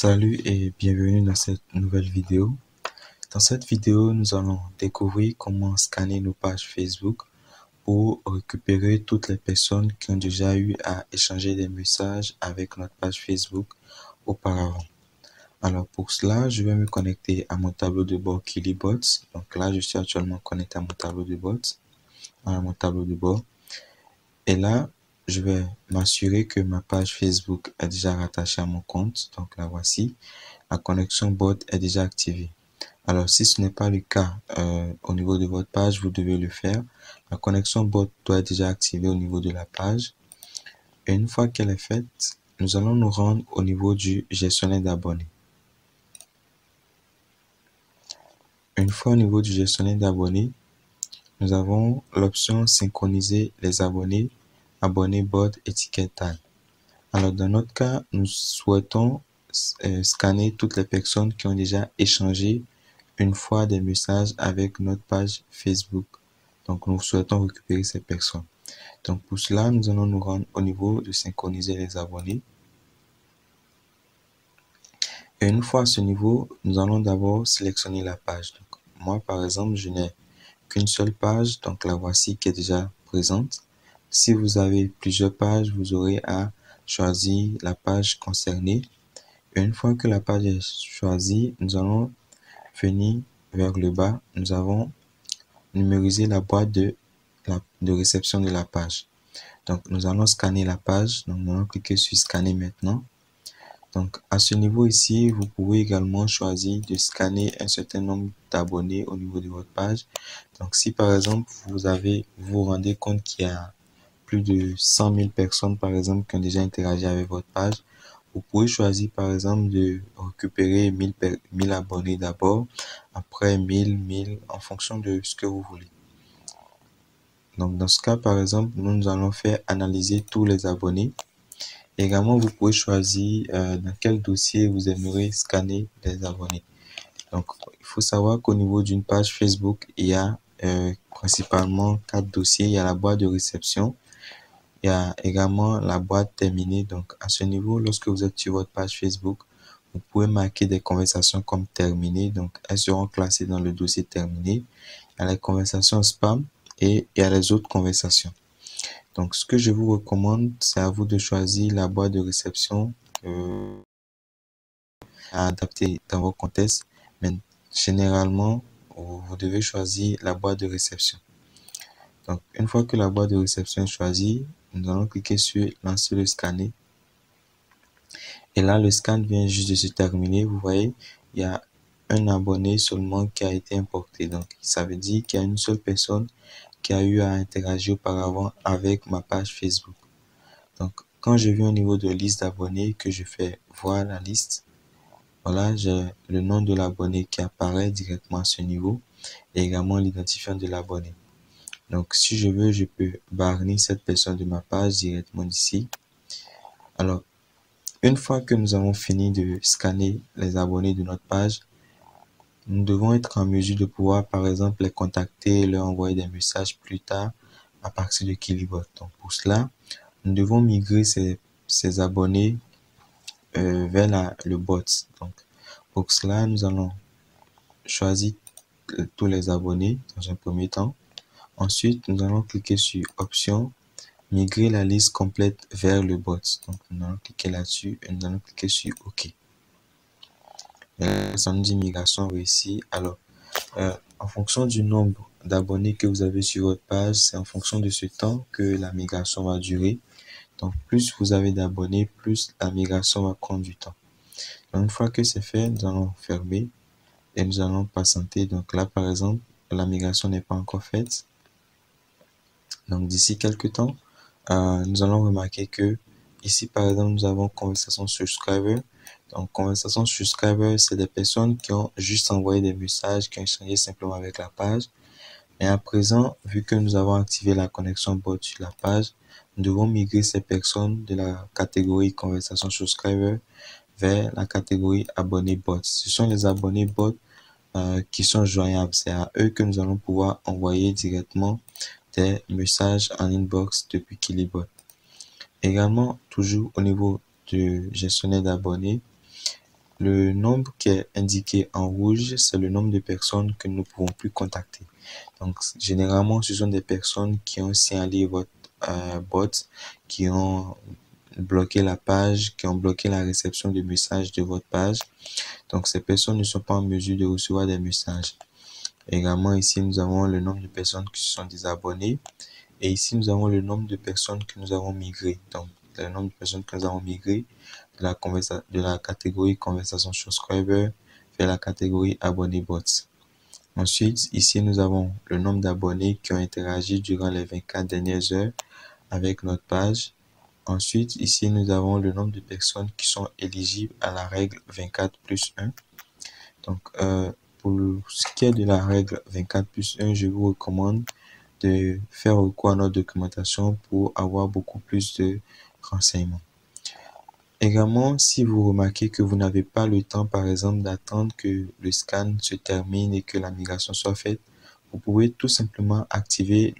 Salut et bienvenue dans cette nouvelle vidéo. Dans cette vidéo, nous allons découvrir comment scanner nos pages Facebook pour récupérer toutes les personnes qui ont déjà eu à échanger des messages avec notre page Facebook auparavant. Alors pour cela, je vais me connecter à mon tableau de bord Kilibots. Donc là, je suis actuellement connecté à mon tableau de bord. Et là, je vais m'assurer que ma page Facebook est déjà rattachée à mon compte. Donc la voici. La connexion bot est déjà activée. Alors, si ce n'est pas le cas au niveau de votre page, vous devez le faire. La connexion bot doit être déjà activée au niveau de la page. Et une fois qu'elle est faite, nous allons nous rendre au niveau du gestionnaire d'abonnés. Une fois au niveau du gestionnaire d'abonnés, nous avons l'option synchroniser les abonnés, abonnés bot, étiquette tag. Alors, dans notre cas, nous souhaitons scanner toutes les personnes qui ont déjà échangé une fois des messages avec notre page Facebook. Donc, nous souhaitons récupérer ces personnes. Donc, pour cela, nous allons nous rendre au niveau de synchroniser les abonnés. Et une fois à ce niveau, nous allons d'abord sélectionner la page. Donc, moi, par exemple, je n'ai qu'une seule page. Donc, la voici qui est déjà présente. Si vous avez plusieurs pages, vous aurez à choisir la page concernée. Et une fois que la page est choisie, nous allons venir vers le bas. Nous avons numérisé la boîte de réception de la page. Donc, nous allons scanner la page. Donc, nous allons cliquer sur scanner maintenant. Donc, à ce niveau ici, vous pouvez également choisir de scanner un certain nombre d'abonnés au niveau de votre page. Donc, si par exemple, vous vous rendez compte qu'il y a plus de 100 000 personnes, par exemple, qui ont déjà interagi avec votre page, vous pouvez choisir, par exemple, de récupérer 1000 abonnés d'abord, après 1000, en fonction de ce que vous voulez. Donc, dans ce cas, par exemple, nous allons faire analyser tous les abonnés. Également, vous pouvez choisir dans quel dossier vous aimeriez scanner les abonnés. Donc, il faut savoir qu'au niveau d'une page Facebook, il y a principalement 4 dossiers. Il y a la boîte de réception. Il y a également la boîte terminée. Donc, à ce niveau, lorsque vous êtes sur votre page Facebook, vous pouvez marquer des conversations comme terminées. Donc, elles seront classées dans le dossier terminé. Il y a les conversations spam et il y a les autres conversations. Donc, ce que je vous recommande, c'est à vous de choisir la boîte de réception à adapter dans vos contextes. Mais généralement, vous devez choisir la boîte de réception. Donc, une fois que la boîte de réception est choisie, nous allons cliquer sur lancer le scanner. Et là, le scan vient juste de se terminer. Vous voyez, il y a un abonné seulement qui a été importé. Donc, ça veut dire qu'il y a une seule personne qui a eu à interagir auparavant avec ma page Facebook. Donc, quand je viens au niveau de liste d'abonnés, que je fais voir la liste, voilà, j'ai le nom de l'abonné qui apparaît directement à ce niveau et également l'identifiant de l'abonné. Donc, si je veux, je peux bannir cette personne de ma page directement d'ici. Alors, une fois que nous avons fini de scanner les abonnés de notre page, nous devons être en mesure de pouvoir, par exemple, les contacter et leur envoyer des messages plus tard à partir de Kilibots. Donc, pour cela, nous devons migrer ces abonnés vers le bot. Donc, pour cela, nous allons choisir tous les abonnés dans un premier temps. Ensuite, nous allons cliquer sur Options, migrer la liste complète vers le bot. Donc, nous allons cliquer là-dessus et nous allons cliquer sur OK. Et là, ça nous dit migration réussie. Alors, en fonction du nombre d'abonnés que vous avez sur votre page, c'est en fonction de ce temps que la migration va durer. Donc, plus vous avez d'abonnés, plus la migration va prendre du temps. Donc, une fois que c'est fait, nous allons fermer et nous allons patienter. Donc là, par exemple, la migration n'est pas encore faite. Donc, d'ici quelques temps, nous allons remarquer que ici, par exemple, nous avons conversation subscriber. Donc, conversation subscriber, c'est des personnes qui ont juste envoyé des messages, qui ont échangé simplement avec la page. Mais à présent, vu que nous avons activé la connexion bot sur la page, nous devons migrer ces personnes de la catégorie conversation subscriber vers la catégorie abonnés bot. Ce sont les abonnés bot qui sont joignables. C'est à eux que nous allons pouvoir envoyer directement des messages en inbox depuis Kilibots. Également, toujours au niveau du gestionnaire d'abonnés, le nombre qui est indiqué en rouge, c'est le nombre de personnes que nous ne pouvons plus contacter. Donc, généralement, ce sont des personnes qui ont signalé votre bot, qui ont bloqué la page, qui ont bloqué la réception de messages de votre page. Donc, ces personnes ne sont pas en mesure de recevoir des messages. Également, ici, nous avons le nombre de personnes qui se sont désabonnées. Et ici, nous avons le nombre de personnes que nous avons migrées. Donc, le nombre de personnes que nous avons migrées de la catégorie conversation subscriber vers la catégorie abonnés bots. Ensuite, ici, nous avons le nombre d'abonnés qui ont interagi durant les 24 dernières heures avec notre page. Ensuite, ici, nous avons le nombre de personnes qui sont éligibles à la règle 24+1. Donc, pour ce qui est de la règle 24+1, je vous recommande de faire recours à notre documentation pour avoir beaucoup plus de renseignements. Également, si vous remarquez que vous n'avez pas le temps, par exemple, d'attendre que le scan se termine et que la migration soit faite, vous pouvez tout simplement activer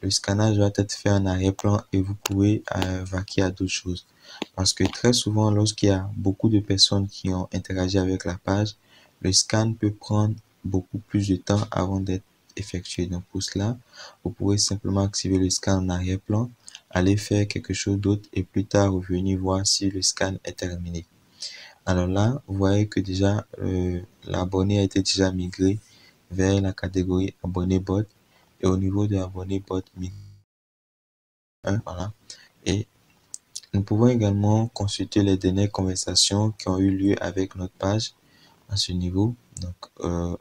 le scannage doit être fait en arrière-plan et vous pouvez vaquer à d'autres choses. Parce que très souvent, lorsqu'il y a beaucoup de personnes qui ont interagi avec la page, le scan peut prendre beaucoup plus de temps avant d'être effectué. Donc pour cela, vous pouvez simplement activer le scan en arrière-plan, aller faire quelque chose d'autre et plus tard revenir voir si le scan est terminé. Alors là, vous voyez que déjà l'abonné a été déjà migré vers la catégorie abonné bot. Et au niveau de abonné bot 1, voilà. Et nous pouvons également consulter les dernières conversations qui ont eu lieu avec notre page à ce niveau. Donc,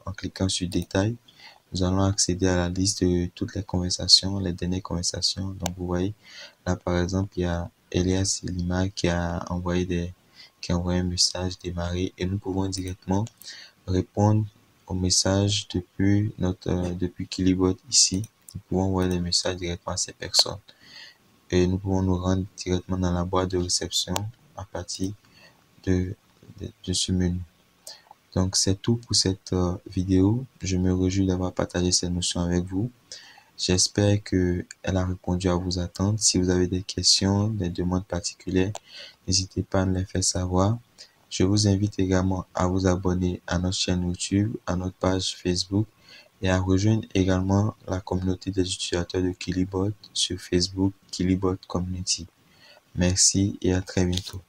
en cliquant sur détail, nous allons accéder à la liste de toutes les conversations, les dernières conversations. Donc, vous voyez, là, par exemple, il y a Elias Lima qui a envoyé un message démarré et nous pouvons directement répondre au message depuis Kilibot ici. Nous pouvons envoyer des messages directement à ces personnes et nous pouvons nous rendre directement dans la boîte de réception à partir de ce menu. Donc, c'est tout pour cette vidéo. Je me réjouis d'avoir partagé cette notion avec vous. J'espère qu'elle a répondu à vos attentes. Si vous avez des questions, des demandes particulières, n'hésitez pas à me les faire savoir. Je vous invite également à vous abonner à notre chaîne YouTube, à notre page Facebook et à rejoindre également la communauté des utilisateurs de Kilibot sur Facebook, Kilibot Community. Merci et à très bientôt.